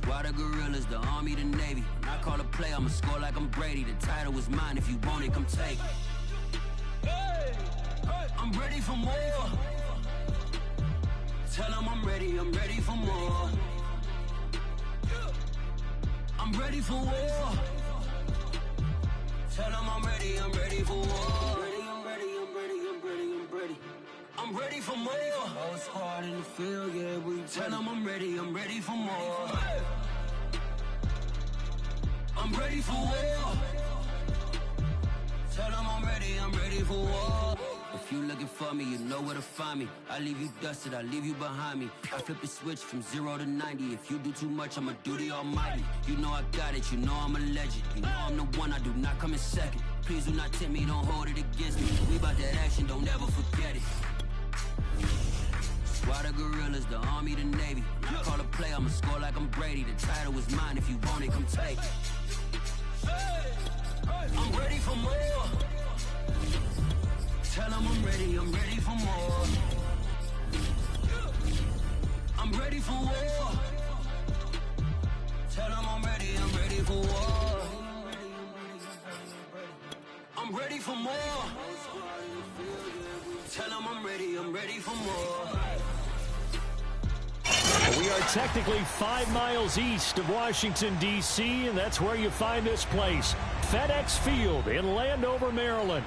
Why the gorillas, the army, the navy? When I call a play, I'ma score like I'm Brady. The title was mine, if you want it, come take it. I'm ready for more. Tell them I'm ready for more. I'm ready for war. Tell them I'm ready for war. I'm ready for more. Whole squad in the field, yeah, we tell them I'm ready for more. I'm ready for war. Tell them I'm ready for war. If you looking for me, you know where to find me. I leave you dusted, I leave you behind me. I flip the switch from 0 to 90. If you do too much, I'ma do the almighty. You know I got it, you know I'm a legend. You know I'm the one, I do not come in second. Please do not tempt me, don't hold it against me. We bout that action, don't ever forget it. Why the gorillas, the army, the navy? When I call a play, I'ma score like I'm Brady. The title was mine, if you want it, come take it. I'm ready for more. Tell them I'm ready for more. I'm ready for war. Tell them I'm ready for war. I'm ready for more. Tell them I'm ready for more. We are technically 5 miles east of Washington, D.C., and that's where you find this place, FedEx Field in Landover, Maryland.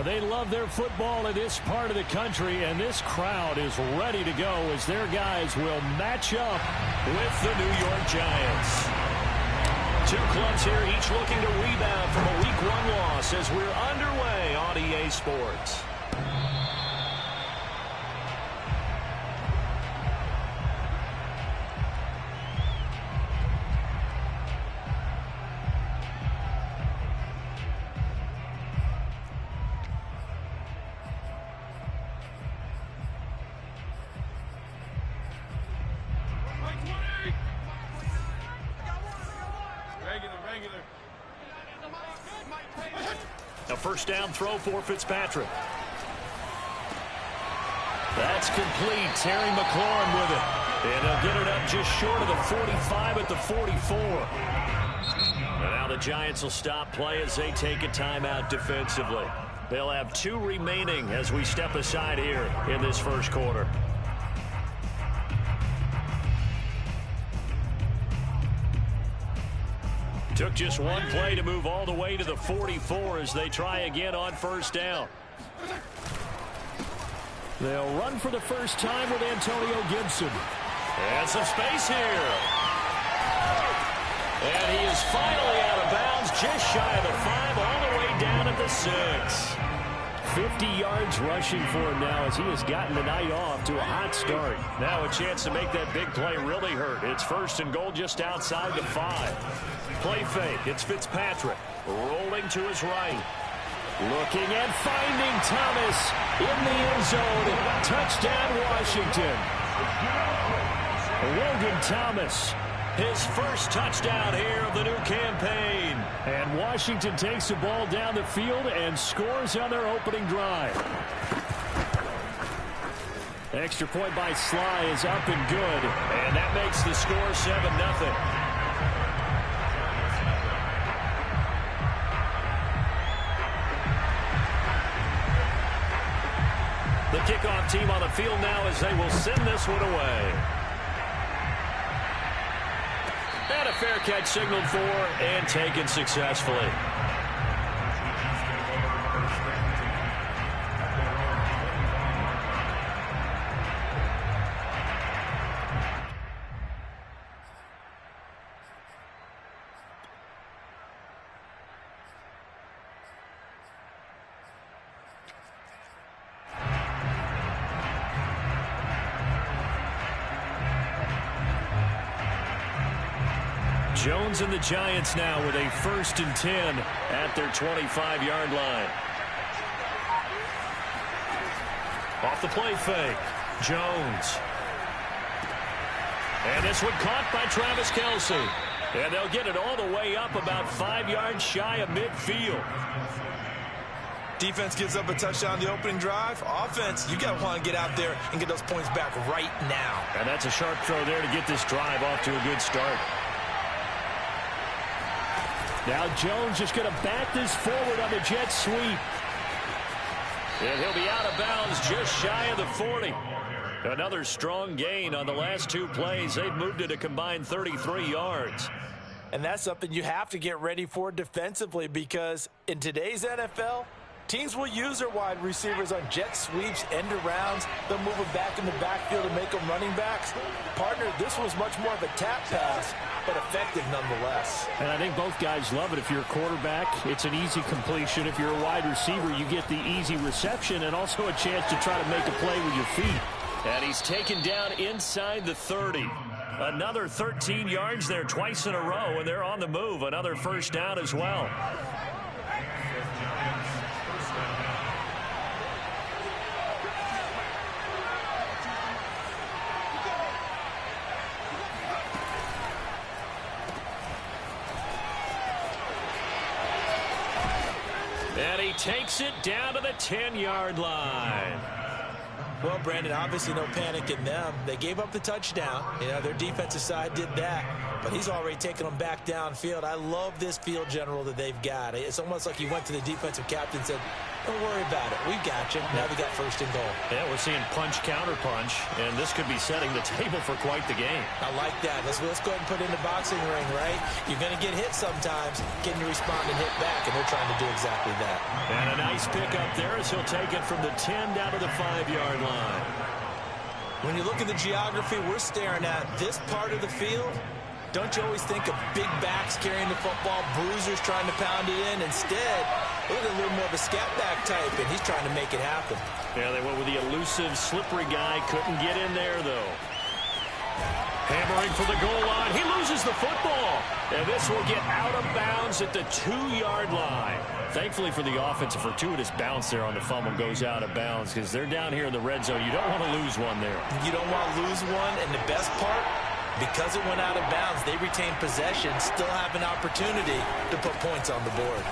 They love their football in this part of the country, and this crowd is ready to go as their guys will match up with the New York Giants. Two clubs here, each looking to rebound from a Week 1 loss as we're underway on EA Sports. A first down throw for Fitzpatrick. That's complete. Terry McLaurin with it. And they'll get it up just short of the 45 at the 44. And now the Giants will stop play as they take a timeout defensively. They'll have 2 remaining as we step aside here in this first quarter. Took just one play to move all the way to the 44 as they try again on first down. They'll run for the first time with Antonio Gibson. And some space here. And he is finally out of bounds, just shy of the 5, all the way down at the 6. 50 yards rushing for him now as he has gotten the night off to a hot start. Now a chance to make that big play really hurt. It's first and goal just outside the 5. Play fake. It's Fitzpatrick rolling to his right. Looking and finding Thomas in the end zone. Touchdown, Washington. Logan Thomas, his first touchdown here of the new campaign. And Washington takes the ball down the field and scores on their opening drive. Extra point by Sly is up and good. And that makes the score 7-0. The kickoff team on the field now as they will send this one away. And a fair catch signaled for and taken successfully. Jones and the Giants now with a 1st and 10 at their 25-yard line. Off the play fake, Jones. And this one caught by Travis Kelce. And they'll get it all the way up about 5 yards shy of midfield. Defense gives up a touchdown the opening drive. Offense, you got to want to get out there and get those points back right now. And that's a sharp throw there to get this drive off to a good start. Now Jones just going to bat this forward on the jet sweep. And he'll be out of bounds just shy of the 40. Another strong gain on the last two plays. They've moved it a combined 33 yards. And that's something you have to get ready for defensively, because in today's NFL, teams will use their wide receivers on jet sweeps, end arounds. They'll move them back in the backfield and make them running backs. Partner, this was much more of a tap pass, but effective nonetheless. And I think both guys love it. If you're a quarterback, it's an easy completion. If you're a wide receiver, you get the easy reception and also a chance to try to make a play with your feet. And he's taken down inside the 30. Another 13 yards there twice in a row, and they're on the move. Another first down as well. And he takes it down to the 10-yard line. Well, Brandon, obviously no panic in them. They gave up the touchdown. You know, their defensive side did that, but he's already taken them back downfield. I love this field general that they've got. It's almost like he went to the defensive captain and said, don't worry about it. We've got you. Now we got first and goal. Yeah, we're seeing punch, counter punch, and this could be setting the table for quite the game. I like that. Let's go ahead and put it in the boxing ring, right? You're going to get hit sometimes, getting to respond and hit back, and they're trying to do exactly that. And a nice pick up there as he'll take it from the 10 down to the 5-yard line. When you look at the geography we're staring at, this part of the field, don't you always think of big backs carrying the football, bruisers trying to pound it in? Instead, look at a little more of a scat back type, and he's trying to make it happen. Yeah, they went with the elusive, slippery guy. Couldn't get in there, though. Hammering for the goal line. He loses the football. And this will get out of bounds at the 2-yard line. Thankfully for the offense, a fortuitous bounce there on the fumble goes out of bounds, because they're down here in the red zone. You don't want to lose one there. You don't want to lose one, and the best part, because it went out of bounds, they retain possession, still have an opportunity to put points on the board.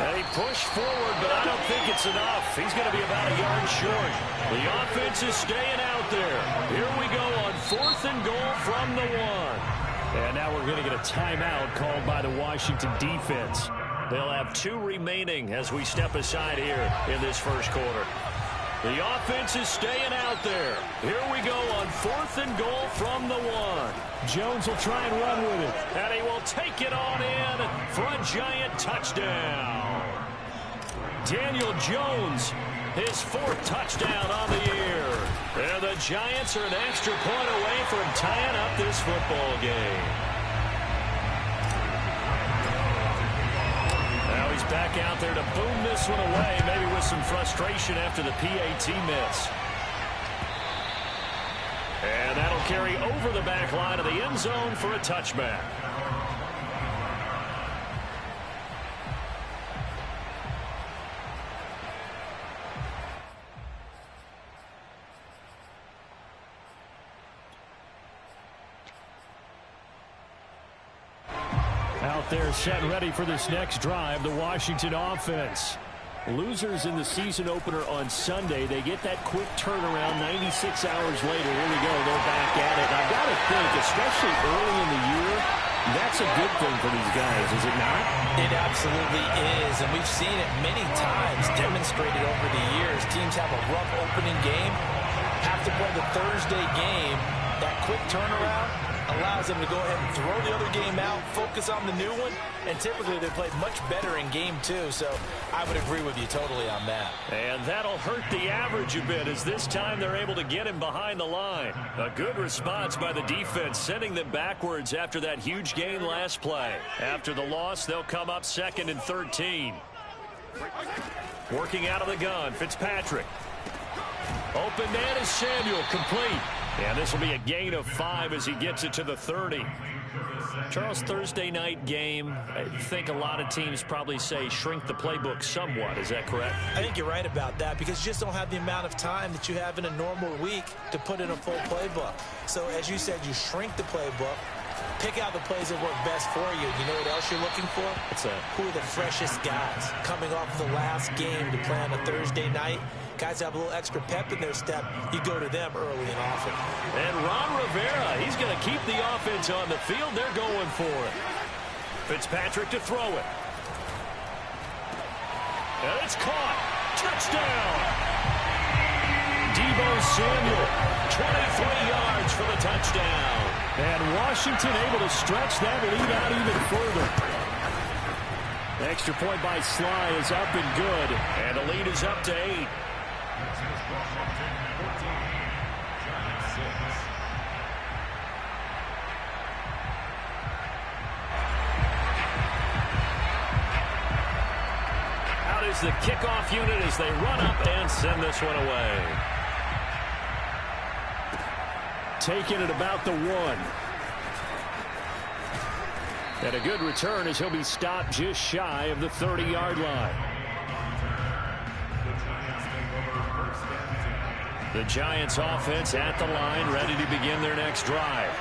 And he pushed forward, but I don't think it's enough. He's going to be about a yard short. The offense is staying out there. Here we go on 4th and goal from the 1. And now we're going to get a timeout called by the Washington defense. They'll have 2 remaining as we step aside here in this first quarter. The offense is staying out there. Here we go on 4th and goal from the 1. Jones will try and run with it. And he will take it on in for a giant touchdown. Daniel Jones, his 4th touchdown on the year. And the Giants are an extra point away from tying up this football game. Now he's back out there to boom this one away, maybe with some frustration after the PAT miss. And that'll carry over the back line of the end zone for a touchback. Out there set and ready for this next drive, the Washington offense. Losers in the season opener on Sunday. They get that quick turnaround 96 hours later. Here we go. They're back at it. I've got to think, especially early in the year, that's a good thing for these guys, is it not? It absolutely is, and we've seen it many times demonstrated over the years. Teams have a rough opening game, have to play the Thursday game. That quick turnaround allows them to go ahead and throw the other game out, focus on the new one, and typically they play much better in game 2, so I would agree with you totally on that. And that'll hurt the average a bit, as this time they're able to get him behind the line. A good response by the defense, sending them backwards after that huge gain last play. After the loss, they'll come up 2nd and 13. Working out of the gun, Fitzpatrick. Open man is Samuel, complete. And this will be a gain of 5 as he gets it to the 30. Charles, Thursday night game, I think a lot of teams probably say shrink the playbook somewhat. Is that correct? I think you're right about that, because you just don't have the amount of time that you have in a normal week to put in a full playbook. So as you said, you shrink the playbook, pick out the plays that work best for you. You know what else you're looking for? What's that? Who are the freshest guys coming off the last game to play on a Thursday night? Guys have a little extra pep in their step. You go to them early and often. And Ron Rivera, he's going to keep the offense on the field. They're going for it. Fitzpatrick to throw it. And it's caught. Touchdown. Deebo Samuel, 23 yards for the touchdown. And Washington able to stretch that lead out even further. Extra point by Sly is up and good. And the lead is up to 8. Out is the kickoff unit as they run up and send this one away. Taking it about the 1. And a good return as he'll be stopped just shy of the 30-yard line. The Giants offense at the line, ready to begin their next drive.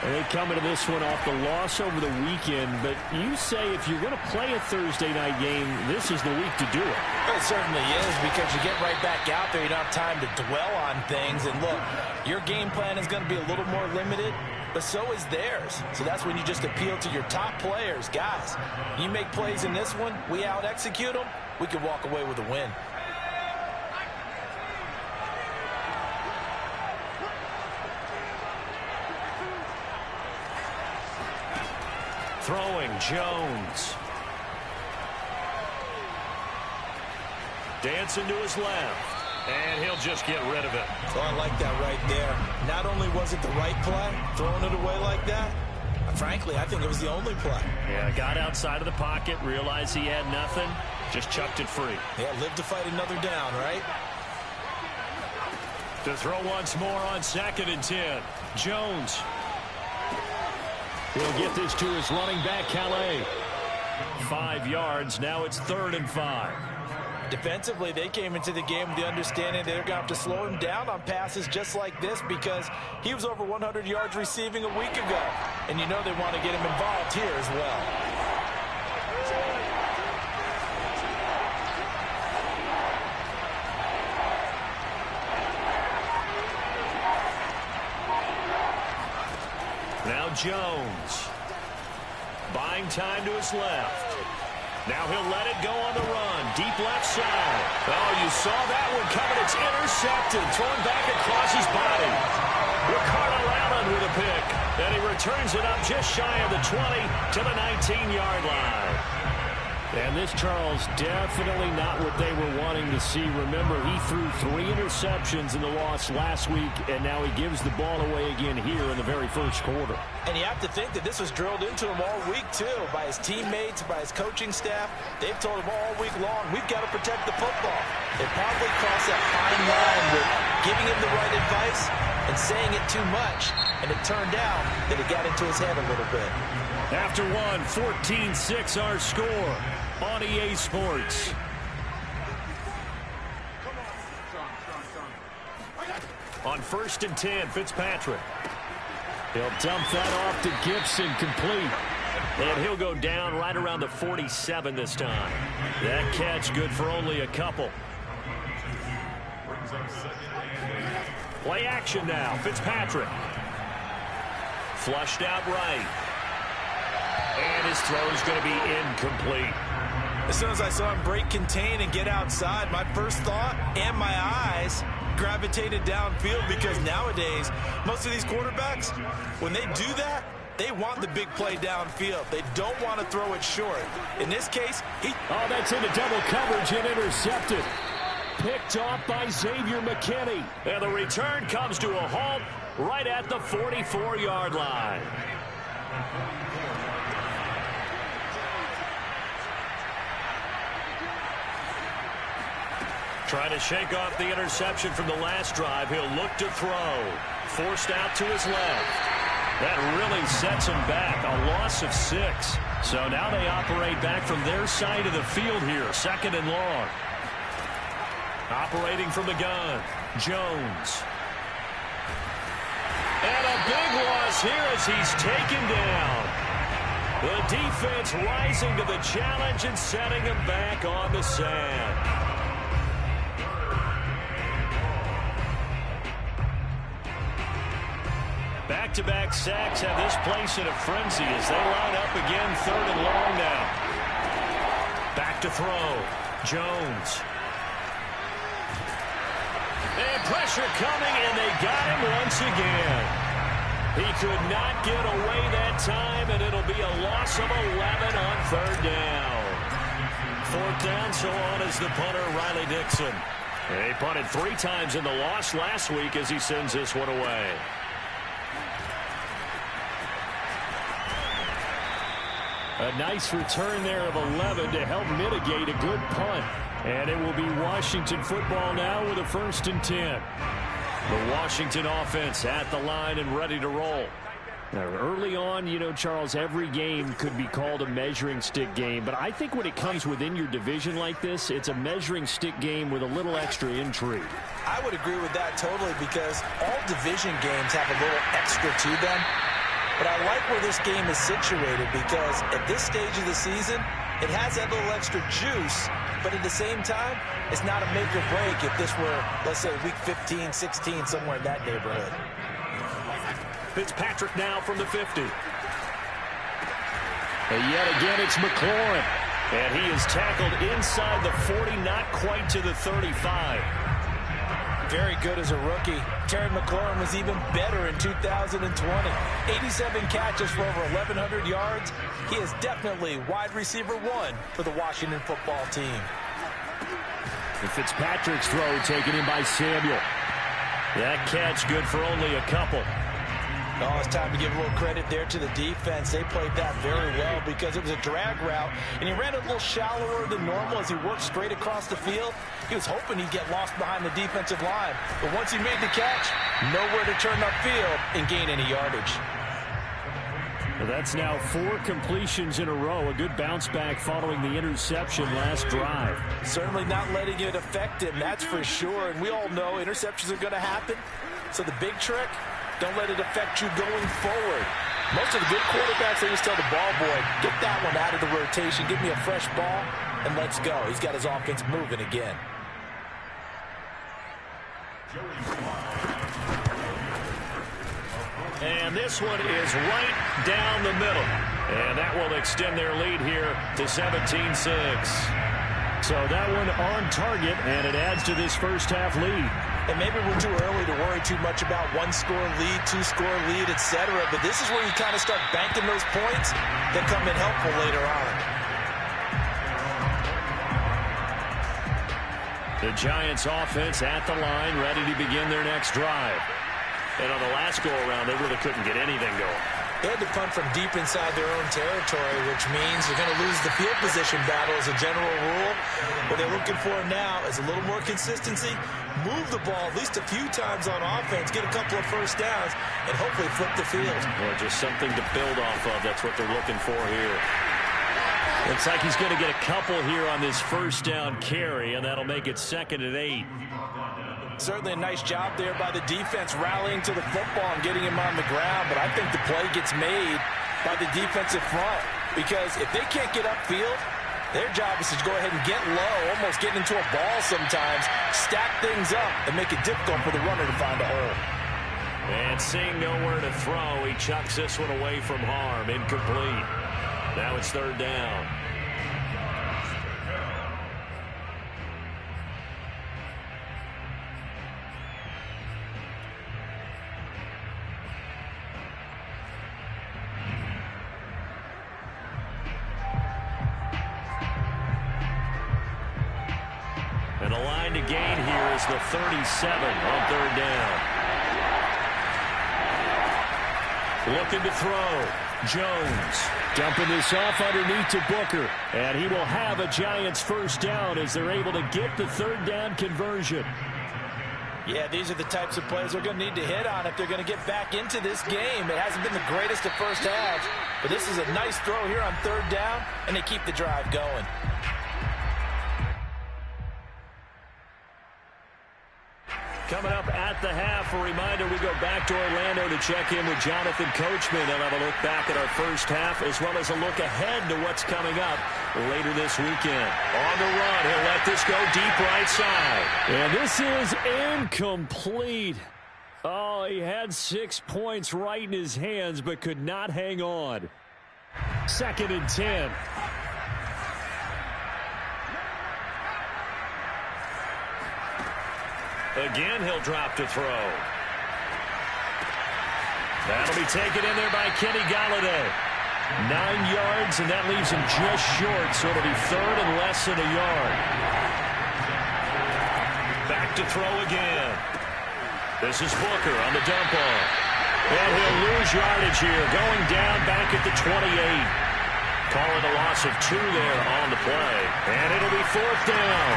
And they come into this one off the loss over the weekend, but you say if you're going to play a Thursday night game, this is the week to do it. It certainly is, because you get right back out there. You don't have time to dwell on things. And look, your game plan is going to be a little more limited, but so is theirs. So that's when you just appeal to your top players. Guys, you make plays in this one, we out-execute them, we can walk away with a win. Throwing, Jones. Dancing to his left. And he'll just get rid of it. So I like that right there. Not only was it the right play, throwing it away like that, frankly, I think it was the only play. Yeah, got outside of the pocket, realized he had nothing, just chucked it free. Yeah, live to fight another down, right? To throw once more on 2nd and 10. Jones. He'll get this to his running back, Calais. 5 yards. Now it's 3rd and 5. Defensively, they came into the game with the understanding they're going to have to slow him down on passes just like this, because he was over 100 yards receiving a week ago. And you know they want to get him involved here as well. Now Jones. Buying time to his left. Now he'll let it go on the run. Deep left side. Oh, you saw that one coming. It's intercepted. Thrown back across his body. Ricardo Allen with a pick. And he returns it up just shy of the 20 to the 19-yard line. And this, Charles, definitely not what they were wanting to see. Remember, he threw 3 interceptions in the loss last week, and now he gives the ball away again here in the very first quarter. And you have to think that this was drilled into him all week, too, by his teammates, by his coaching staff. They've told him all week long, we've got to protect the football. They probably crossed that fine line with giving him the right advice and saying it too much, and it turned out that it got into his head a little bit. After one, 14-6 our score on EA Sports. On 1st and 10, Fitzpatrick. He'll dump that off to Gibson, complete. And he'll go down right around the 47 this time. That catch good for only a couple. Play action now, Fitzpatrick. Flushed out right. And his throw is going to be incomplete. As soon as I saw him break contain and get outside, my first thought and my eyes gravitated downfield, because nowadays, most of these quarterbacks, when they do that, they want the big play downfield. They don't want to throw it short. In this case, Oh, that's into double coverage and intercepted. Picked off by Xavier McKinney. And the return comes to a halt right at the 44-yard line. Trying to shake off the interception from the last drive. He'll look to throw. Forced out to his left. That really sets him back. A loss of 6. So now they operate back from their side of the field here. 2nd and long. Operating from the gun. Jones. And a big loss here as he's taken down. The defense rising to the challenge and setting him back on the sand. Back back-to-back sacks have this place in a frenzy as they line up again, 3rd and long now. Back to throw. Jones. And pressure coming, and they got him once again. He could not get away that time, and it'll be a loss of 11 on 3rd down. 4th down, so on is the punter, Riley Dixon. He punted 3 times in the loss last week as he sends this one away. A nice return there of 11 to help mitigate a good punt. And it will be Washington football now with a 1st and 10. The Washington offense at the line and ready to roll. Now, early on, you know, Charles, every game could be called a measuring stick game. But I think when it comes within your division like this, it's a measuring stick game with a little extra intrigue. I would agree with that totally because all division games have a little extra to them. But I like where this game is situated because at this stage of the season, it has that little extra juice. But at the same time, it's not a make or break if this were, let's say, week 15, 16, somewhere in that neighborhood. Fitzpatrick now from the 50. And yet again, it's McLaurin. And he is tackled inside the 40, not quite to the 35. Very good as a rookie. Terry McLaurin was even better in 2020. 87 catches for over 1,100 yards. He is definitely wide receiver 1 for the Washington football team. And Fitzpatrick's throw taken in by Samuel. That catch good for only a couple. Oh, it's time to give a little credit there to the defense. They played that very well because it was a drag route, and he ran a little shallower than normal as he worked straight across the field. He was hoping he'd get lost behind the defensive line, but once he made the catch, nowhere to turn upfield and gain any yardage. Well, that's now 4 completions in a row. A good bounce back following the interception last drive. Certainly not letting it affect him, that's for sure. And we all know interceptions are going to happen. So the big trick, don't let it affect you going forward. Most of the good quarterbacks, they just tell the ball boy, get that one out of the rotation, give me a fresh ball, and let's go. He's got his offense moving again. And this one is right down the middle. And that will extend their lead here to 17-6. So that one on target, and it adds to this first half lead. And maybe we're too early to worry too much about 1-score lead, 2-score lead, etc. But this is where you kind of start banking those points that come in helpful later on. The Giants offense at the line, ready to begin their next drive. And on the last go-around, they really couldn't get anything going. They had to punt from deep inside their own territory, which means they're going to lose the field position battle as a general rule. What they're looking for now is a little more consistency, move the ball at least a few times on offense, get a couple of first downs, and hopefully flip the field. Well, just something to build off of. That's what they're looking for here. Looks like he's going to get a couple here on this first down carry, and that'll make it 2nd and 8. Certainly a nice job there by the defense rallying to the football and getting him on the ground, but I think the play gets made by the defensive front because if they can't get upfield, their job is to go ahead and get low, almost get into a ball sometimes, stack things up, and make it difficult for the runner to find a hole. And seeing nowhere to throw, he chucks this one away from harm, incomplete. Now it's 3rd down. And the line to gain here is the 37 on 3rd down. Looking to throw. Jones dumping this off underneath to Booker. And he will have a Giants first down as they're able to get the 3rd down conversion. Yeah, these are the types of plays they're going to need to hit on if they're going to get back into this game. It hasn't been the greatest of first halves, but this is a nice throw here on 3rd down, and they keep the drive going. Coming up at the half, a reminder, we go back to Orlando to check in with Jonathan Coachman. They'll have a look back at our first half as well as a look ahead to what's coming up later this weekend. On the run, he'll let this go deep right side. And this is incomplete. Oh, he had 6 points right in his hands, but could not hang on. 2nd and 10. Again, he'll drop to throw. That'll be taken in there by Kenny Galladay. 9 yards, and that leaves him just short, so it'll be 3rd and less than a yard. Back to throw again. This is Booker on the dump off. And he'll lose yardage here, going down back at the 28. Calling a loss of 2 there on the play. And it'll be 4th down.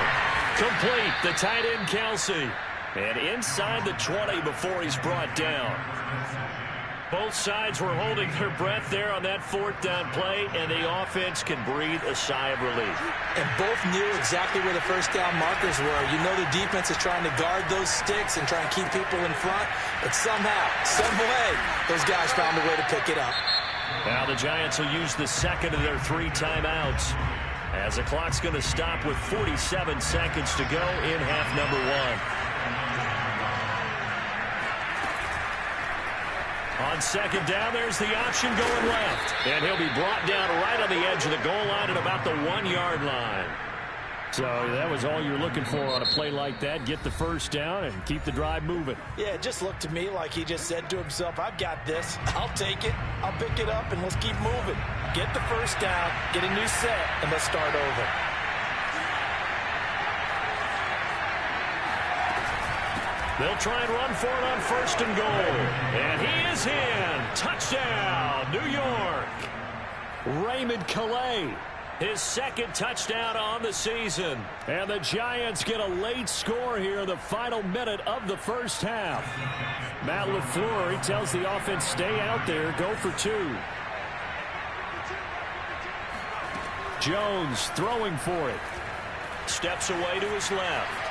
Complete, the tight end Kelsey. And inside the 20 before he's brought down. Both sides were holding their breath there on that 4th down play, and the offense can breathe a sigh of relief. And both knew exactly where the first down markers were. You know the defense is trying to guard those sticks and try and keep people in front, but somehow, some way, those guys found a way to pick it up. Now the Giants will use the 2nd of their 3 timeouts, as the clock's going to stop with 47 seconds to go in half number 1. On 2nd down, there's the option going left. And he'll be brought down right on the edge of the goal line at about the 1-yard line. So that was all you're looking for on a play like that. Get the first down and keep the drive moving. Yeah, it just looked to me like he just said to himself, I've got this. I'll take it. I'll pick it up, and let's keep moving. Get the first down, get a new set, and let's start over. They'll try and run for it on 1st and goal. And he is in. Touchdown, New York. Raymond Calais, his 2nd touchdown on the season. And the Giants get a late score here in the final minute of the first half. Matt LaFleur, he tells the offense, stay out there, go for 2. Jones throwing for it. Steps away to his left.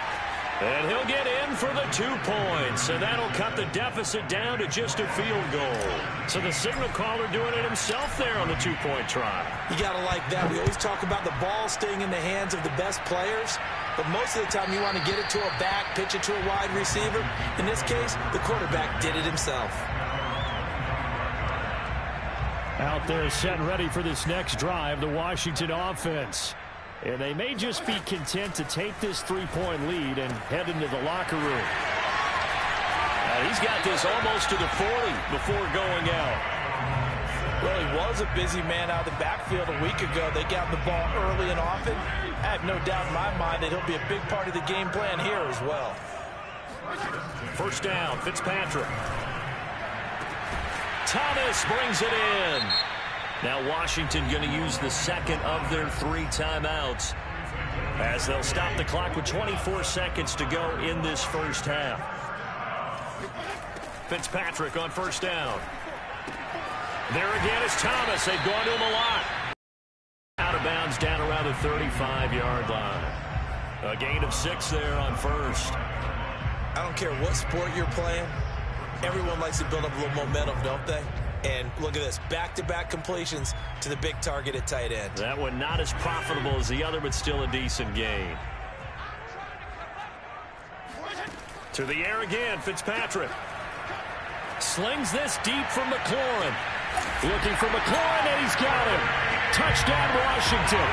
And he'll get in for the 2 points, and that'll cut the deficit down to just a field goal. So the signal caller doing it himself there on the 2-point try. You got to like that. We always talk about the ball staying in the hands of the best players, but most of the time you want to get it to a back, pitch it to a wide receiver. In this case, the quarterback did it himself. Out there set and ready for this next drive, the Washington offense. And they may just be content to take this 3-point lead and head into the locker room. He's got this almost to the 40 before going out. Well, he was a busy man out of the backfield a week ago. They got the ball early and often. I have no doubt in my mind that he'll be a big part of the game plan here as well. 1st down, Fitzpatrick. Thomas brings it in. Now Washington going to use the 2nd of their 3 timeouts, as they'll stop the clock with 24 seconds to go in this first half. Fitzpatrick on 1st down. There again is Thomas. They've gone to him a lot. Out of bounds down around the 35-yard line. A gain of 6 there on 1st. I don't care what sport you're playing. Everyone likes to build up a little momentum, don't they? And look at this, back-to-back completions to the big target at tight end. That one not as profitable as the other, but still a decent gain. To the air again, Fitzpatrick. Slings this deep from McLaurin. Looking for McLaurin, and he's got him. Touchdown, Washington.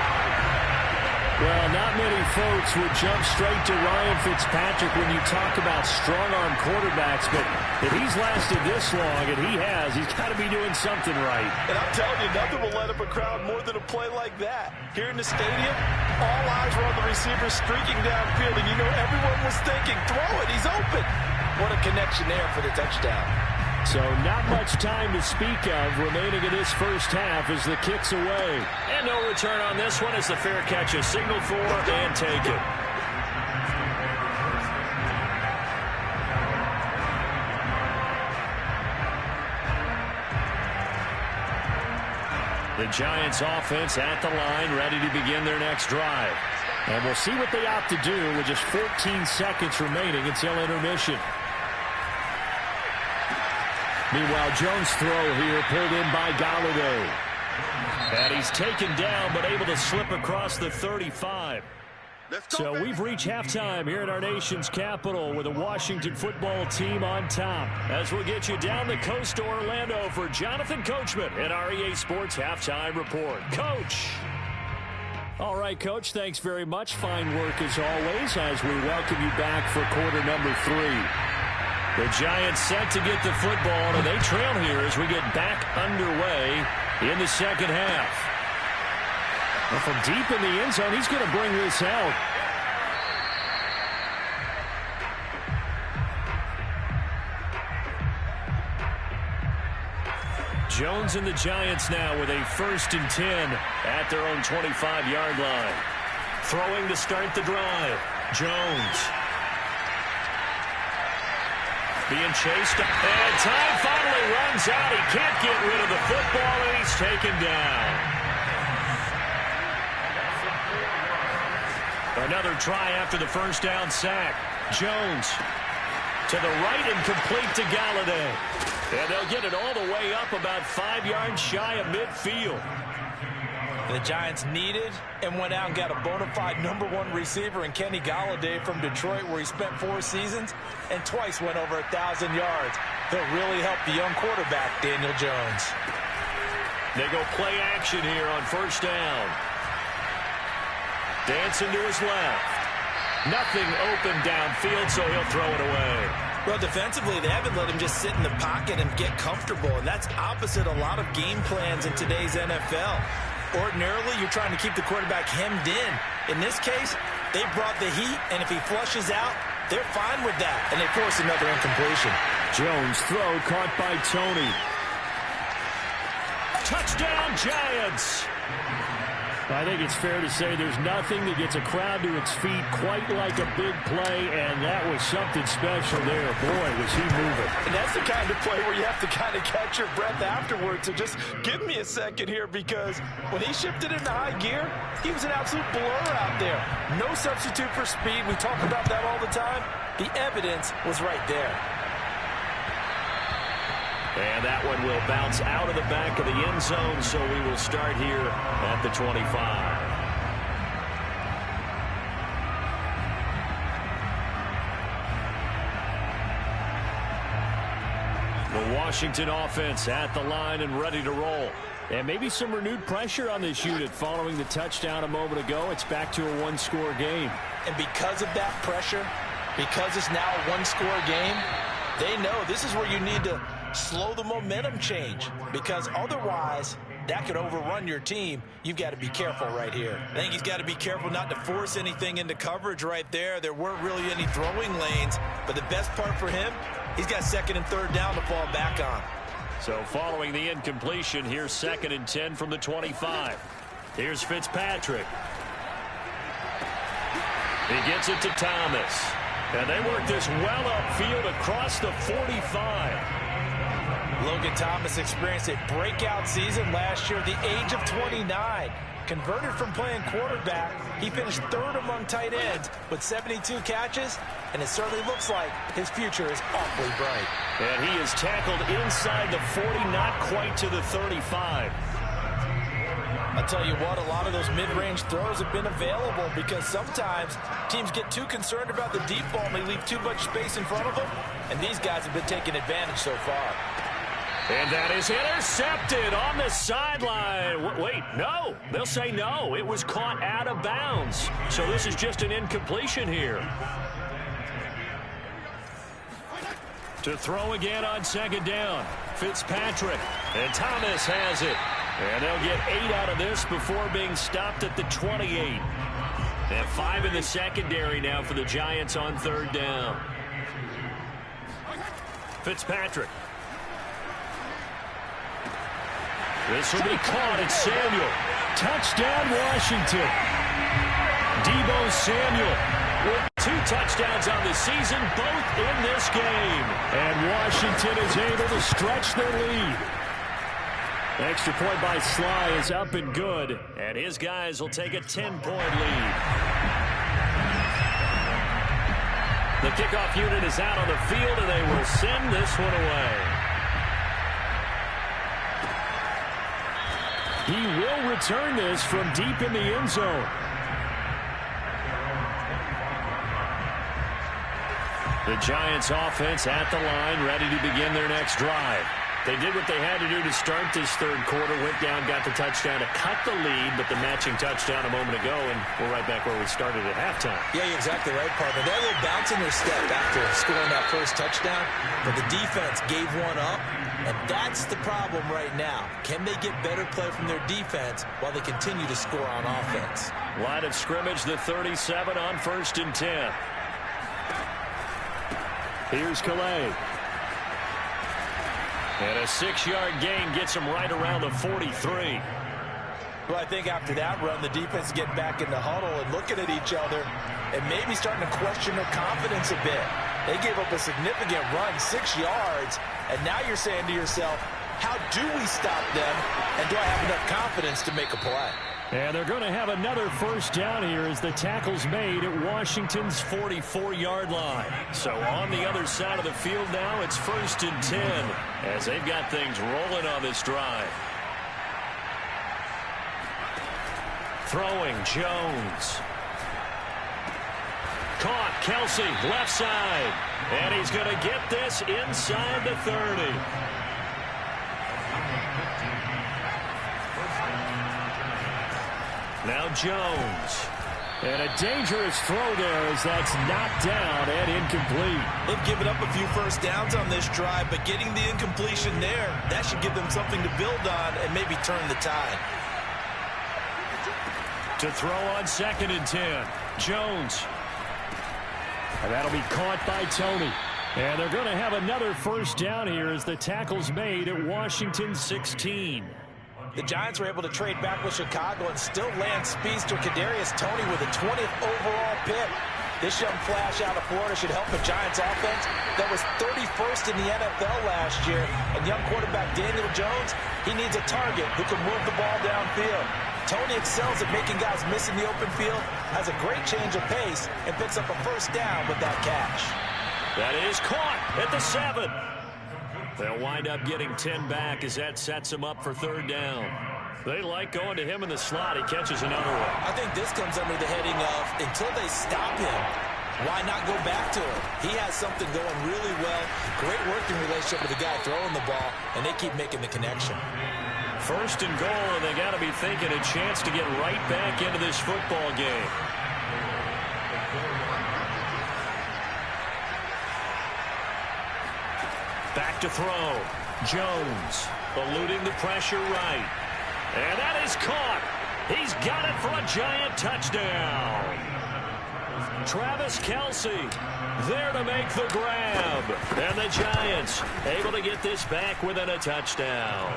Well, not many folks would jump straight to Ryan Fitzpatrick when you talk about strong-arm quarterbacks, but if he's lasted this long, and he has, he's got to be doing something right. And I'm telling you, nothing will let up a crowd more than a play like that. Here in the stadium, all eyes were on the receiver streaking downfield, and you know everyone was thinking, throw it, he's open. What a connection there for the touchdown. So not much time to speak of remaining in this first half as the kick's away. And no return on this one as the fair catch is signaled for and taken. The Giants offense at the line, ready to begin their next drive. And we'll see what they opt to do with just 14 seconds remaining until intermission. Meanwhile, Jones' throw here pulled in by Galladay. And he's taken down, but able to slip across the 35. So we've reached halftime here at our nation's capital with the Washington football team on top. As we'll get you down the coast to Orlando for Jonathan Coachman at our EA Sports Halftime Report. Coach. All right, Coach, thanks very much. Fine work as always as we welcome you back for quarter number 3. The Giants set to get the football, and they trail here as we get back underway in the second half. Well, from deep in the end zone, he's going to bring this out. Jones and the Giants now with a 1st and 10 at their own 25-yard line. Throwing to start the drive. Jones. Being chased. And time finally runs out. He can't get rid of the football, and he's taken down. Another try after the first down sack. Jones to the right and complete to Galladay. And they'll get it all the way up about 5 yards shy of midfield. The Giants needed and went out and got a bona fide #1 receiver in Kenny Galladay from Detroit, where he spent 4 seasons and twice went over 1,000 yards. He'll really help the young quarterback, Daniel Jones. They go play action here on first down. Dancing to his left. Nothing open downfield, so he'll throw it away. Well, defensively, they haven't let him just sit in the pocket and get comfortable, and that's opposite a lot of game plans in today's NFL. Ordinarily, you're trying to keep the quarterback hemmed in. In this case, they brought the heat, and if he flushes out, they're fine with that, and they force another incompletion. Jones' throw caught by Tony. Touchdown, Giants! I think it's fair to say there's nothing that gets a crowd to its feet quite like a big play, and that was something special there. Boy, was he moving. And that's the kind of play where you have to kind of catch your breath afterwards. So just give me a second here, because when he shifted into high gear, he was an absolute blur out there. No substitute for speed. We talk about that all the time. The evidence was right there. And that one will bounce out of the back of the end zone, so we will start here at the 25. The Washington offense at the line and ready to roll. And maybe some renewed pressure on this unit following the touchdown a moment ago. It's back to a one-score game. And because of that pressure, because it's now a one-score game, they know this is where you need to slow the momentum change, because otherwise that could overrun your team. You've got to be careful right here. I think he's got to be careful not to force anything into coverage right there. There weren't really any throwing lanes, but the best part for him, he's got 2nd and 3rd down to fall back on. So following the incompletion, here's 2nd and 10 from the 25. Here's Fitzpatrick. He gets it to Thomas. And they work this well upfield across the 45. Logan Thomas experienced a breakout season last year at the age of 29. Converted from playing quarterback, he finished 3rd among tight ends with 72 catches, and it certainly looks like his future is awfully bright. And he is tackled inside the 40, not quite to the 35. I'll tell you what, a lot of those mid-range throws have been available, because sometimes teams get too concerned about the deep ball and they leave too much space in front of them, and these guys have been taking advantage so far. And that is intercepted on the sideline. Wait, no. They'll say no. It was caught out of bounds. So this is just an incompletion here. To throw again on 2nd down. Fitzpatrick. And Thomas has it. And they'll get 8 out of this before being stopped at the 28. And 5 in the secondary now for the Giants on 3rd down. Fitzpatrick. This will be caught. It's Samuel. Touchdown, Washington. Deebo Samuel with 2 touchdowns on the season, both in this game. And Washington is able to stretch their lead. Extra point by Sly is up and good, and his guys will take a 10-point lead. The kickoff unit is out on the field, and they will send this one away. He will return this from deep in the end zone. The Giants offense at the line, ready to begin their next drive. They did what they had to do to start this third quarter, went down, got the touchdown to cut the lead, but the matching touchdown a moment ago, and we're right back where we started at halftime. Yeah, you're exactly right, partner. They had a little bounce in their step after scoring that first touchdown, but the defense gave one up, and that's the problem right now. Can they get better play from their defense while they continue to score on offense? Line of scrimmage, the 37 on 1st and 10. Here's Calais. And a 6-yard gain gets him right around the 43. Well, I think after that run, the defense is getting back in the huddle and looking at each other and maybe starting to question their confidence a bit. They gave up a significant run, 6 yards, and now you're saying to yourself, how do we stop them, and do I have enough confidence to make a play? And they're going to have another first down here as the tackle's made at Washington's 44-yard line. So on the other side of the field now, it's 1st and 10 as they've got things rolling on this drive. Throwing, Jones. Caught, Kelsey, left side. And he's going to get this inside the 30. Now Jones. And a dangerous throw there as that's knocked down and incomplete. They've given up a few first downs on this drive, but getting the incompletion there, that should give them something to build on and maybe turn the tide. To throw on 2nd and 10. Jones. And that'll be caught by Tony. And they're going to have another first down here as the tackle's made at Washington 16. The Giants were able to trade back with Chicago and still land speedster Kadarius Toney with a 20th overall pick. This young flash out of Florida should help the Giants offense that was 31st in the NFL last year. And young quarterback Daniel Jones, he needs a target who can move the ball downfield. Toney excels at making guys miss in the open field, has a great change of pace, and picks up a first down with that catch. That is caught at the 7. They'll wind up getting 10 back as that sets them up for 3rd down. They like going to him in the slot. He catches another one. I think this comes under the heading of until they stop him, why not go back to him? He has something going really well. Great working relationship with the guy throwing the ball, and they keep making the connection. 1st and goal, and they got to be thinking a chance to get right back into this football game. Back to throw. Jones eluding the pressure right. And that is caught. He's got it for a giant touchdown. Travis Kelce there to make the grab. And the Giants able to get this back within a touchdown.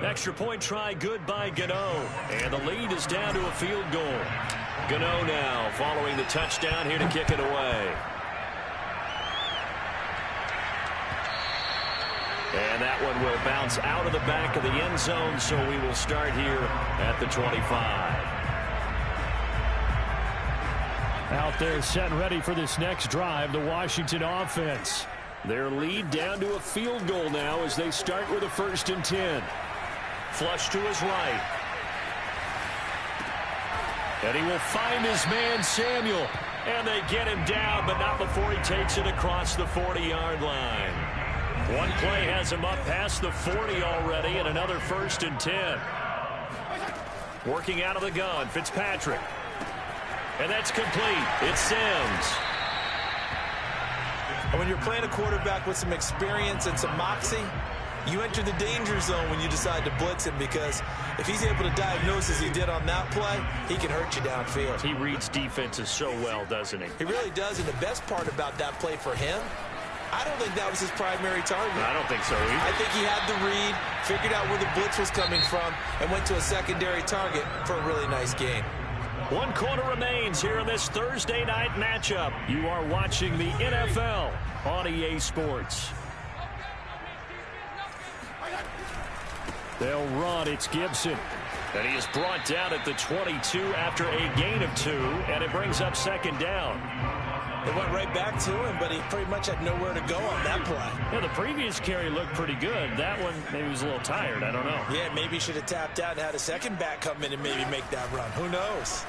Extra point try good by Gano. And the lead is down to a field goal. Gano now following the touchdown here to kick it away. And that one will bounce out of the back of the end zone, so we will start here at the 25. Out there set and ready for this next drive, the Washington offense. Their lead down to a field goal now as they start with a 1st and 10. Flush to his right. And he will find his man Samuel. And they get him down, but not before he takes it across the 40-yard line. One play has him up past the 40 already, and another 1st and 10. Working out of the gun, Fitzpatrick. And that's complete. It's Sims. When you're playing a quarterback with some experience and some moxie, you enter the danger zone when you decide to blitz him, because if he's able to diagnose as he did on that play, he can hurt you downfield. He reads defenses so well, doesn't he? He really does, and the best part about that play for him, I don't think that was his primary target. I don't think so either. I think he had the read, figured out where the blitz was coming from, and went to a secondary target for a really nice gain. 1 quarter remains here in this Thursday night matchup. You are watching the NFL on EA Sports. They'll run. It's Gibson. And he is brought down at the 22 after a gain of 2, and it brings up 2nd down. They went right back to him, but he pretty much had nowhere to go on that play. Yeah, the previous carry looked pretty good. That one, maybe he was a little tired. I don't know. Yeah, maybe he should have tapped out and had a second back come in and maybe make that run. Who knows?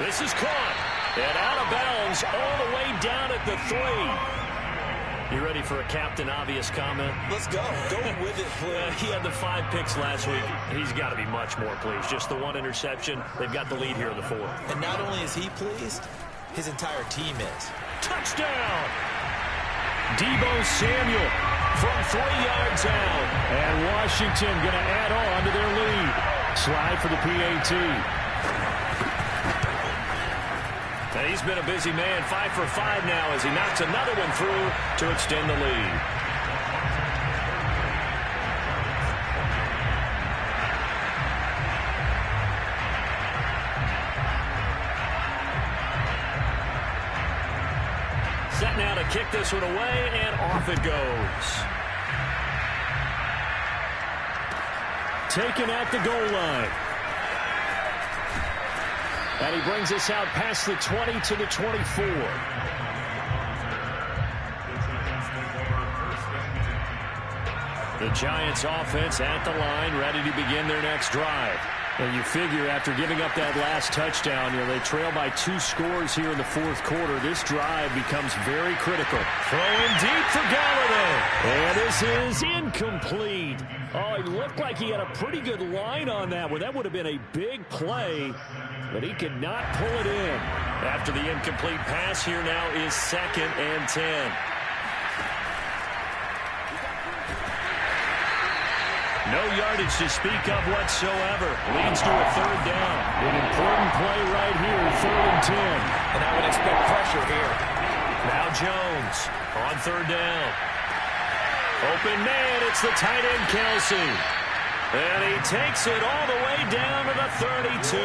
This is caught. And out of bounds all the way down at the 3. You ready for a Captain Obvious comment? Let's go. Go with it, please. He had the 5 picks last week. He's got to be much more pleased. Just the 1 interception. They've got the lead here in the 4th. And not only is he pleased, his entire team is. Touchdown! Deebo Samuel from 3 yards out. And Washington going to add on to their lead. Slide for the PAT. He's been a busy man, 5 for 5 now as he knocks another one through to extend the lead. Set now to kick this one away, and off it goes. Taken at the goal line. And he brings us out past the 20 to the 24. The Giants offense at the line, ready to begin their next drive. And you figure after giving up that last touchdown, they trail by 2 scores here in the 4th quarter. This drive becomes very critical. Throwing deep for Galladay. And this is incomplete. Oh, it looked like he had a pretty good line on that one. That would have been a big play, but he could not pull it in. After the incomplete pass, here now is 2nd and 10. No yardage to speak of whatsoever. Leads to a 3rd down. An important play right here, 3rd and 10. And I would expect pressure here. Now Jones on 3rd down. Open man, it's the tight end Kelsey. And he takes it all the way down to the 32.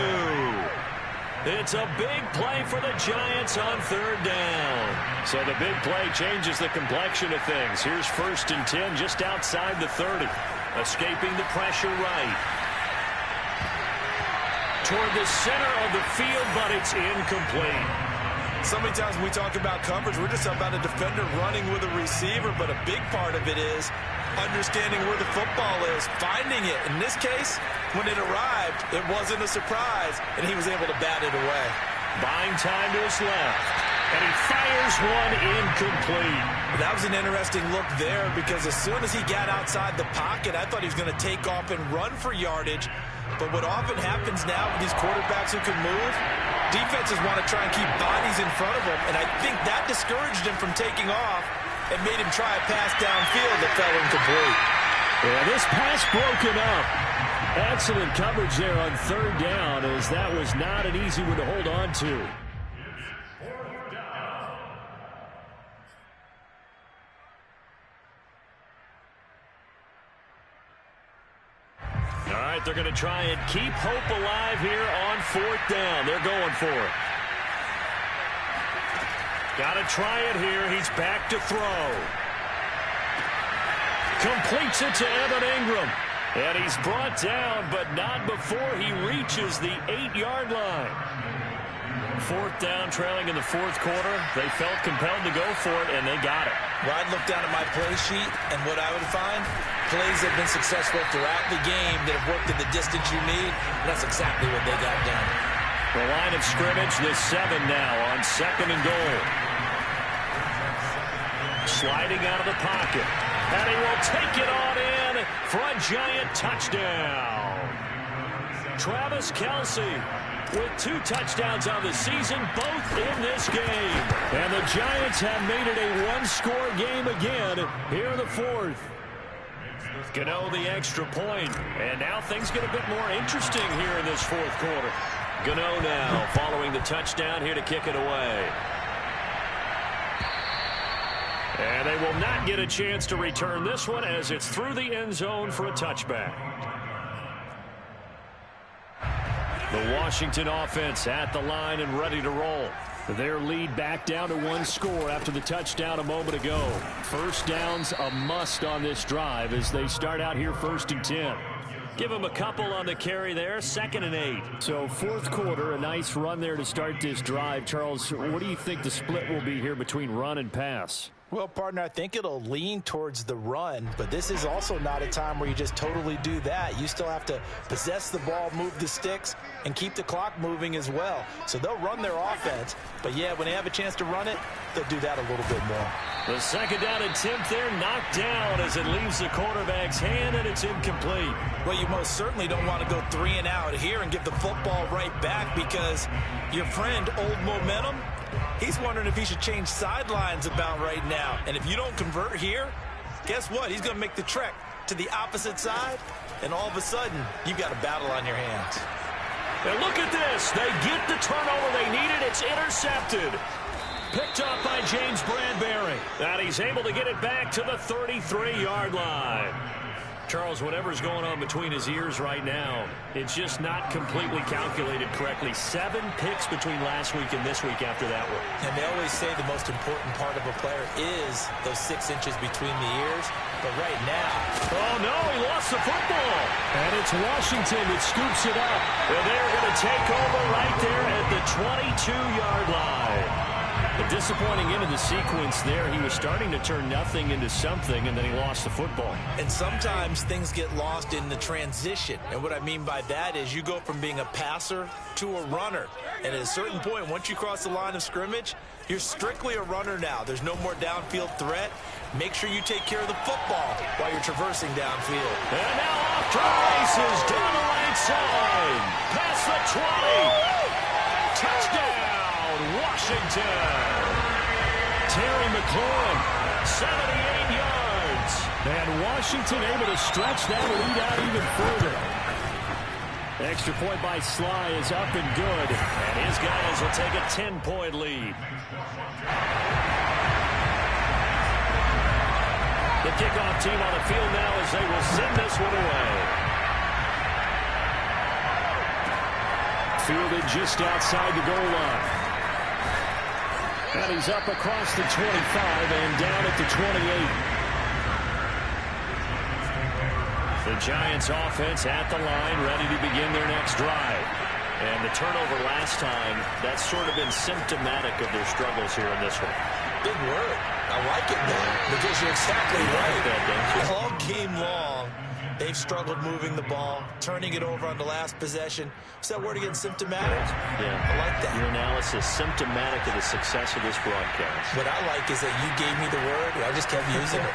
It's a big play for the Giants on 3rd down. So the big play changes the complexion of things. Here's 1st and 10 just outside the 30. Escaping the pressure right. Toward the center of the field, but it's incomplete. So many times when we talk about coverage, we're just about a defender running with a receiver, but a big part of it is understanding where the football is, finding it. In this case, when it arrived, it wasn't a surprise, and he was able to bat it away. Buying time to his left, and he fires one incomplete. That was an interesting look there because as soon as he got outside the pocket, I thought he was going to take off and run for yardage. But what often happens now with these quarterbacks who can move, defenses want to try and keep bodies in front of them, and I think that discouraged him from taking off and made him try a pass downfield that fell incomplete. Yeah, this pass broken up. Excellent coverage there on 3rd down, as that was not an easy one to hold on to. All right, they're going to try and keep hope alive here on 4th down. They're going for it. Got to try it here. He's back to throw. Completes it to Evan Ingram. And he's brought down, but not before he reaches the 8-yard line. 4th down, trailing in the 4th quarter. They felt compelled to go for it, and they got it. Well, I'd look down at my play sheet, and what I would find, plays have been successful throughout the game that have worked at the distance you need, and that's exactly what they got done. The line of scrimmage, the 7 now on 2nd and goal. Sliding out of the pocket. And he will take it on in for a Giant touchdown. Travis Kelce with 2 touchdowns on the season, both in this game. And the Giants have made it a 1-score game again here in the 4th. Gano the extra point, and now things get a bit more interesting here in this 4th quarter. Gano now following the touchdown here to kick it away. And they will not get a chance to return this one as it's through the end zone for a touchback. The Washington offense at the line and ready to roll. Their lead back down to 1 score after the touchdown a moment ago. 1st down's a must on this drive as they start out here 1st and 10. Give them a couple on the carry there, 2nd and 8. So 4th quarter, a nice run there to start this drive. Charles, what do you think the split will be here between run and pass? Well, partner, I think it'll lean towards the run, but this is also not a time where you just totally do that. You still have to possess the ball, move the sticks, and keep the clock moving as well. So they'll run their offense, but yeah, when they have a chance to run it, they'll do that a little bit more. The second down attempt there knocked down as it leaves the quarterback's hand, and it's incomplete. Well, you most certainly don't want to go 3 and out here and give the football right back, because your friend, Old Momentum, he's wondering if he should change sidelines about right now. And if you don't convert here, guess what? He's going to make the trek to the opposite side, and all of a sudden, you've got a battle on your hands. And look at this. They get the turnover they needed. It's intercepted. Picked up by James Bradbury. And he's able to get it back to the 33-yard line. Charles, whatever's going on between his ears right now, it's just not completely calculated correctly. 7 picks between last week and this week after that one. And they always say the most important part of a player is those 6 inches between the ears. But right now... Oh, no, he lost the football. And it's Washington that scoops it up. And they're going to take over right there at the 22-yard line. A disappointing end of the sequence there. He was starting to turn nothing into something, and then he lost the football. And sometimes things get lost in the transition. And what I mean by that is you go from being a passer to a runner. And at a certain point, once you cross the line of scrimmage, you're strictly a runner now. There's no more downfield threat. Make sure you take care of the football while you're traversing downfield. And now off to the races down the right side. Past the 20. Touchdown, Washington. Terry McLaurin, 78 yards. And Washington able to stretch that lead out even further. Extra point by Sly is up and good. And his guys will take a 10-point lead. The kickoff team on the field now as they will send this one away. Fielded just outside the goal line. And he's up across the 25 and down at the 28. The Giants offense at the line, ready to begin their next drive. And the turnover last time, that's sort of been symptomatic of their struggles here in this one. Big word. I like it, though, because you're exactly right. All game long, they've struggled moving the ball, turning it over on the last possession. Is that word again, symptomatic? Yeah. I like that. Your analysis, symptomatic of the success of this broadcast. What I like is that you gave me the word, and I just kept using it.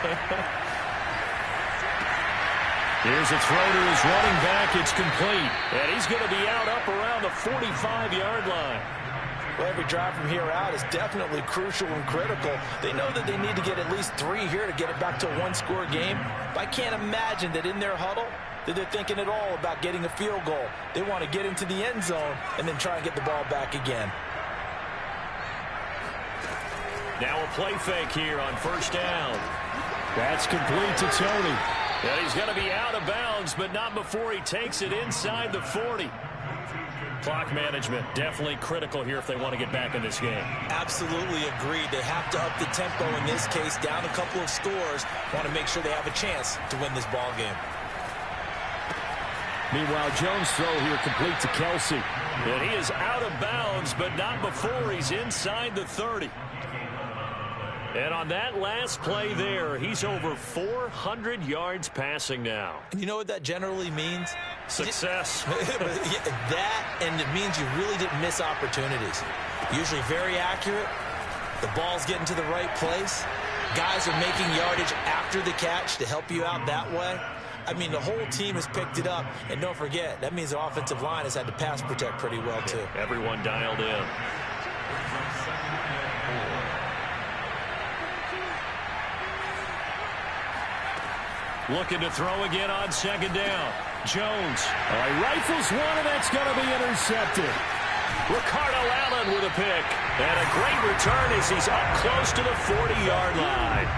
Here's a throw to his running back. It's complete. And he's going to be out up around the 45-yard line. Well, every drive from here out is definitely crucial and critical. They know that they need to get at least 3 here to get it back to a one-score game. But I can't imagine that in their huddle that they're thinking at all about getting a field goal. They want to get into the end zone and then try and get the ball back again. Now a play fake here on first down. That's complete to Tony. And he's going to be out of bounds, but not before he takes it inside the 40. Clock management definitely critical here if they want to get back in this game. Absolutely agreed. They have to up the tempo in this case, down a couple of scores. Want to make sure they have a chance to win this ball game. Meanwhile, Jones' throw here complete to Kelsey. And he is out of bounds, but not before he's inside the 30. And on that last play there, he's over 400 yards passing now. And you know what that generally means? Success. That, and it means you really didn't miss opportunities. Usually very accurate. The ball's getting to the right place. Guys are making yardage after the catch to help you out that way. I mean, the whole team has picked it up. And don't forget, that means the offensive line has had to pass protect pretty well, too. Everyone dialed in. Looking to throw again on second down. Jones. Rifles one, and that's going to be intercepted. Ricardo Allen with a pick. And a great return as he's up close to the 40-yard line.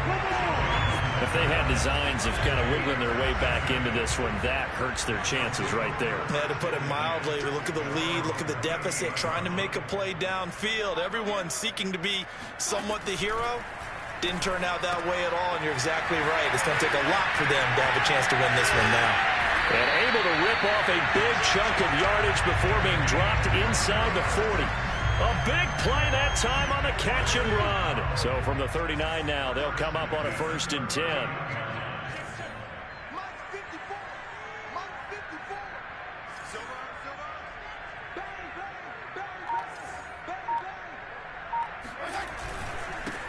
If they had designs of kind of wiggling their way back into this one, that hurts their chances right there. Yeah, to put it mildly, look at the lead, look at the deficit, trying to make a play downfield. Everyone seeking to be somewhat the hero. Didn't turn out that way at all, and you're exactly right. It's going to take a lot for them to have a chance to win this one now. And able to rip off a big chunk of yardage before being dropped inside the 40. A big play that time on the catch and run. So from the 39 now, they'll come up on a 1st and 10.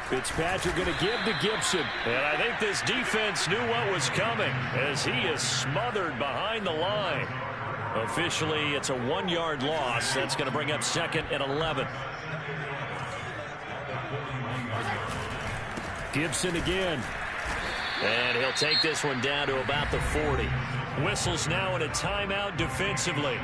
Fitzpatrick going to give to Gibson. And I think this defense knew what was coming as he is smothered behind the line. Officially, it's a 1-yard loss. That's going to bring up 2nd and 11. Gibson again. And he'll take this one down to about the 40. Whistles now in a timeout defensively.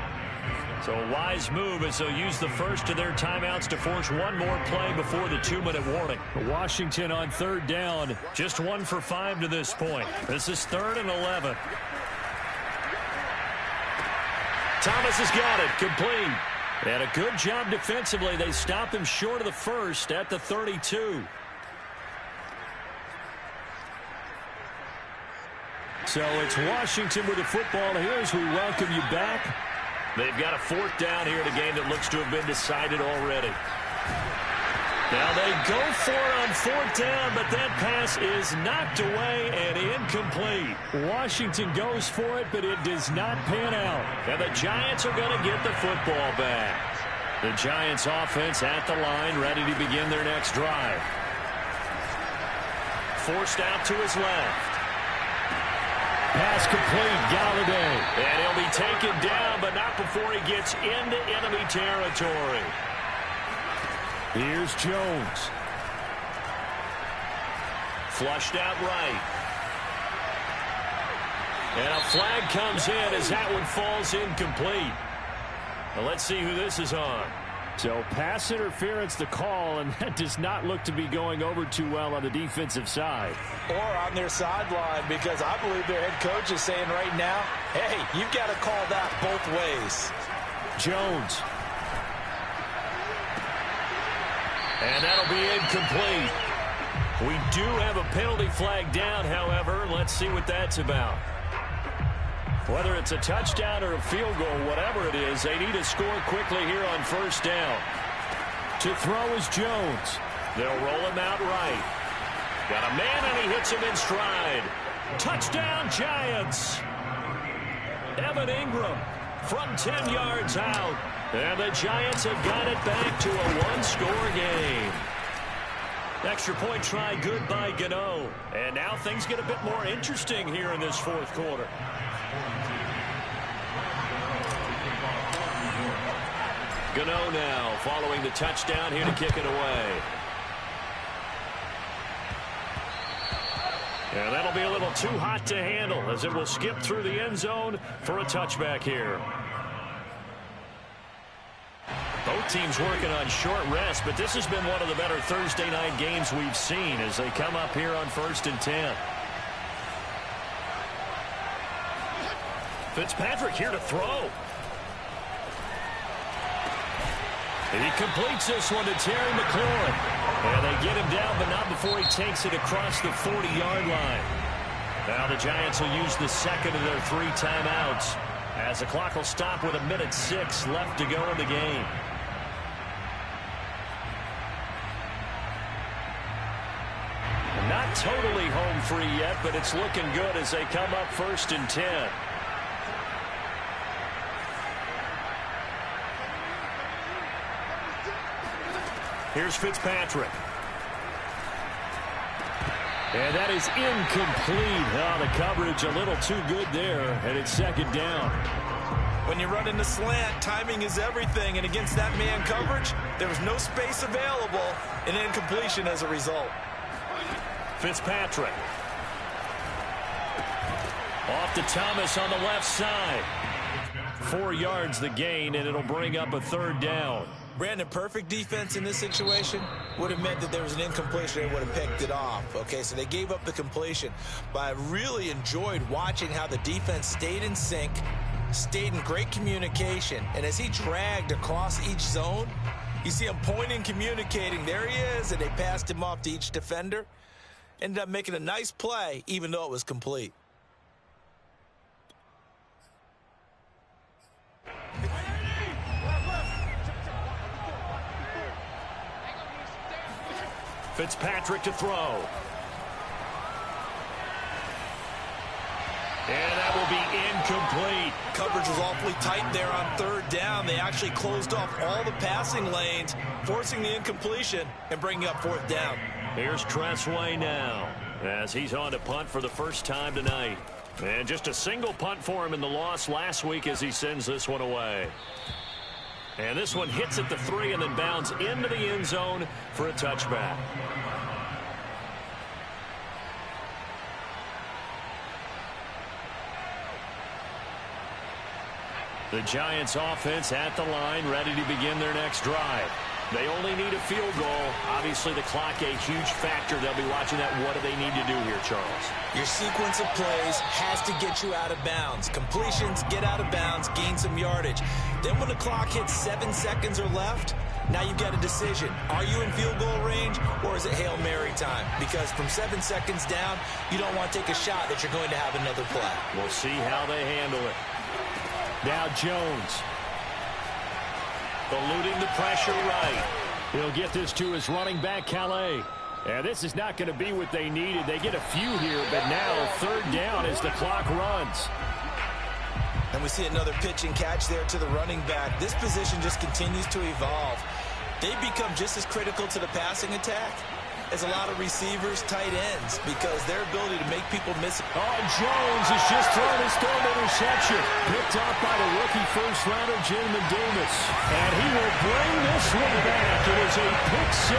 So a wise move as they'll use the first of their timeouts to force one more play before the 2-minute warning. Washington on 3rd down. Just 1 for 5 to this point. This is 3rd and 11. Thomas has got it. Complete. And a good job defensively. They stopped him short of the first at the 32. So it's Washington with the football here as we welcome you back. They've got a 4th down here in a game that looks to have been decided already. Now they go for it on 4th down, but that pass is knocked away and incomplete. Washington goes for it, but it does not pan out. And the Giants are going to get the football back. The Giants offense at the line, ready to begin their next drive. Forced out to his left. Pass complete, Galladay. And he'll be taken down, but not before he gets into enemy territory. Here's Jones. Flushed out right. And a flag comes in as that one falls incomplete. Well, let's see who this is on. So pass interference the call, and that does not look to be going over too well on the defensive side. Or on their sideline, because I believe their head coach is saying right now, hey, you've got to call that both ways. Jones. And that'll be incomplete. We do have a penalty flag down, however. Let's see what that's about. Whether it's a touchdown or a field goal, whatever it is, they need to score quickly here on 1st down. To throw is Jones. They'll roll him out right. Got a man, and he hits him in stride. Touchdown, Giants. Evan Ingram from 10 yards out. And the Giants have got it back to a 1-score game. Extra point try good by Gano. And now things get a bit more interesting here in this 4th quarter. Gano now following the touchdown here to kick it away. And that'll be a little too hot to handle as it will skip through the end zone for a touchback here. Both teams working on short rest, but this has been one of the better Thursday night games we've seen as they come up here on 1st and 10. Fitzpatrick here to throw. He completes this one to Terry McLaurin. And they get him down, but not before he takes it across the 40-yard line. Now the Giants will use the 2nd of their 3 timeouts as the clock will stop with 1:06 left to go in the game. Not totally home free yet, but it's looking good as they come up 1st and 10. Here's Fitzpatrick. And that is incomplete. Oh, the coverage a little too good there, and it's 2nd down. When you run in the slant, timing is everything, and against that man coverage, there was no space available, and incompletion as a result. Fitzpatrick. Off to Thomas on the left side. 4 yards the gain, and it'll bring up a 3rd down. Brandon, perfect defense in this situation would have meant that there was an incompletion and would have picked it off. Okay, so they gave up the completion. But I really enjoyed watching how the defense stayed in sync, stayed in great communication. And as he dragged across each zone, you see him pointing, communicating. There he is, and they passed him off to each defender. Ended up making a nice play, even though it was complete. Fitzpatrick to throw. And that will be incomplete. Coverage was awfully tight there on third down. They actually closed off all the passing lanes, forcing the incompletion and bringing up fourth down. Here's Tressway now, as he's on to punt for the first time tonight. And just a single punt for him in the loss last week as he sends this one away. And this one hits at the 3 and then bounds into the end zone for a touchback. The Giants offense at the line, ready to begin their next drive. They only need a field goal. Obviously, the clock a huge factor. They'll be watching that. What do they need to do here, Charles? Your sequence of plays has to get you out of bounds. Completions, get out of bounds, gain some yardage. Then when the clock hits 7 seconds or left, now you've got a decision. Are you in field goal range, or is it Hail Mary time? Because from 7 seconds down, you don't want to take a shot that you're going to have another play. We'll see how they handle it. Now Jones. Eluding the pressure right. He'll get this to his running back, Calais. And this is not going to be what they needed. They get a few here, but now third down as the clock runs. And we see another pitch and catch there to the running back. This position just continues to evolve. They become just as critical to the passing attack as a lot of receivers, tight ends, because their ability to make people miss it. Oh, Jones has just thrown his third interception. Picked up by the rookie first-rounder, Jamin Davis. And he will bring this one back. It is a pick 6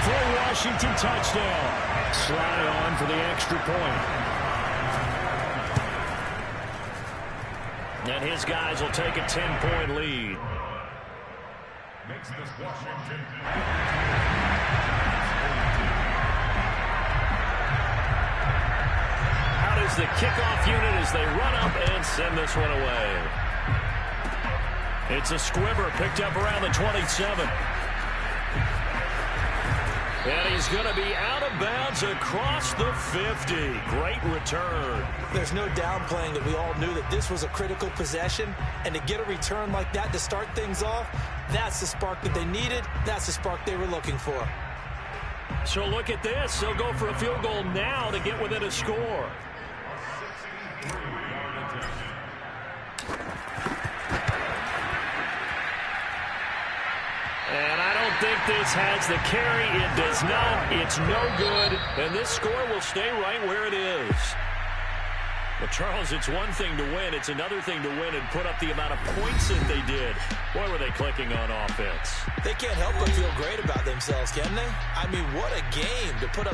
for a Washington touchdown. Sly on for the extra point. And his guys will take a 10-point lead. Makes this Washington. Is the kickoff unit as they run up and send this one away. It's a squibber picked up around the 27. And he's going to be out of bounds across the 50. Great return. There's no downplaying that we all knew that this was a critical possession. And to get a return like that to start things off, that's the spark that they needed. That's the spark they were looking for. So look at this. They'll go for a field goal now to get within a score. And I don't think this has the carry. It does not. It's no good. And this score will stay right where it is. Well, Charles, it's one thing to win. It's another thing to win and put up the amount of points that they did. Boy, were they clicking on offense. They can't help but feel great about themselves, can they? I mean, what a game to put up